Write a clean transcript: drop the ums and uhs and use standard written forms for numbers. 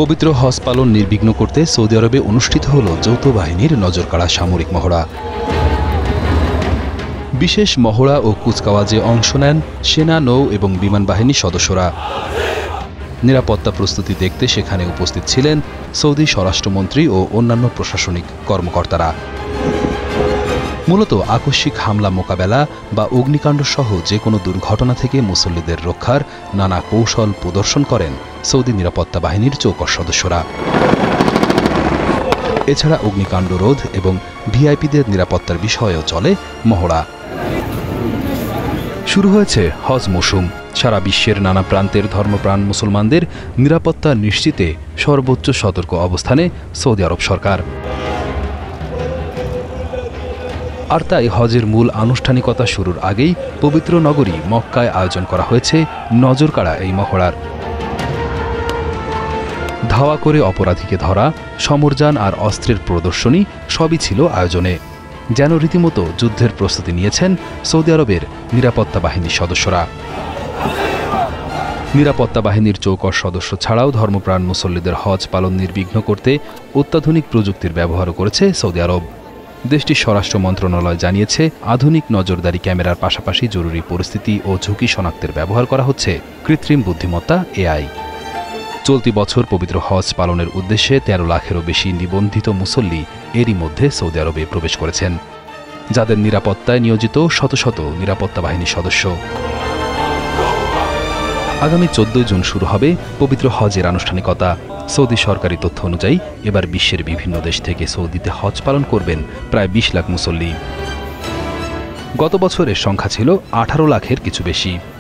পবিত্র হজ পালন নির্বিঘ্ন করতে সৌদি আরবে অনুষ্ঠিত হল যৌথ বাহিনীর নজরকাড়া সামরিক মহড়া। বিশেষ মহড়া ও কুচকাওয়াজে অংশ নেন সেনা, নৌ এবং বিমান বাহিনীর সদস্যরা। নিরাপত্তা প্রস্তুতি দেখতে সেখানে উপস্থিত ছিলেন সৌদি স্বরাষ্ট্রমন্ত্রী ও অন্যান্য প্রশাসনিক কর্মকর্তারা। মূলত আকস্মিক হামলা মোকাবেলা বা অগ্নিকাণ্ড সহ যে কোনো দুর্ঘটনা থেকে মুসল্লিদের রক্ষার নানা কৌশল প্রদর্শন করেন সৌদি নিরাপত্তা বাহিনীর চৌকস সদস্যরা। এছাড়া অগ্নিকাণ্ড রোধ এবং ভিআইপিদের নিরাপত্তার বিষয়েও চলে মহড়া। শুরু হয়েছে হজ মৌসুম। সারা বিশ্বের নানা প্রান্তের ধর্মপ্রাণ মুসলমানদের নিরাপত্তা নিশ্চিতে সর্বোচ্চ সতর্ক অবস্থানে সৌদি আরব সরকার। আর তাই হজের মূল আনুষ্ঠানিকতা শুরুর আগেই পবিত্র নগরী মক্কায় আয়োজন করা হয়েছে নজরকাড়া এই মহড়ার। ধাওয়া করে অপরাধীকে ধরা, সমরযান আর অস্ত্রের প্রদর্শনী সবই ছিল আয়োজনে। যেন রীতিমতো যুদ্ধের প্রস্তুতি নিয়েছেন সৌদি আরবের নিরাপত্তা বাহিনীর সদস্যরা। নিরাপত্তা বাহিনীর চৌকস সদস্য ছাড়াও ধর্মপ্রাণ মুসল্লিদের হজ পালন নির্বিঘ্ন করতে অত্যাধুনিক প্রযুক্তির ব্যবহারও করেছে সৌদি আরব। দেশটির স্বরাষ্ট্র মন্ত্রণালয় জানিয়েছে, আধুনিক নজরদারি ক্যামেরার পাশাপাশি জরুরি পরিস্থিতি ও ঝুঁকি শনাক্তের ব্যবহার করা হচ্ছে কৃত্রিম বুদ্ধিমত্তা এআই। চলতি বছর পবিত্র হজ পালনের উদ্দেশ্যে ১৩ লাখেরও বেশি নিবন্ধিত মুসল্লি এরই মধ্যে সৌদি আরবে প্রবেশ করেছেন, যাদের নিরাপত্তায় নিয়োজিত শত শত নিরাপত্তা বাহিনীর সদস্য। আগামী ১৪ জুন শুরু হবে পবিত্র হজের আনুষ্ঠানিকতা। সৌদি সরকারি তথ্য অনুযায়ী এবার বিশ্বের বিভিন্ন দেশ থেকে সৌদিতে হজ পালন করবেন প্রায় ২০ লাখ মুসল্লি। গত বছরের সংখ্যা ছিল ১৮ লাখের কিছু বেশি।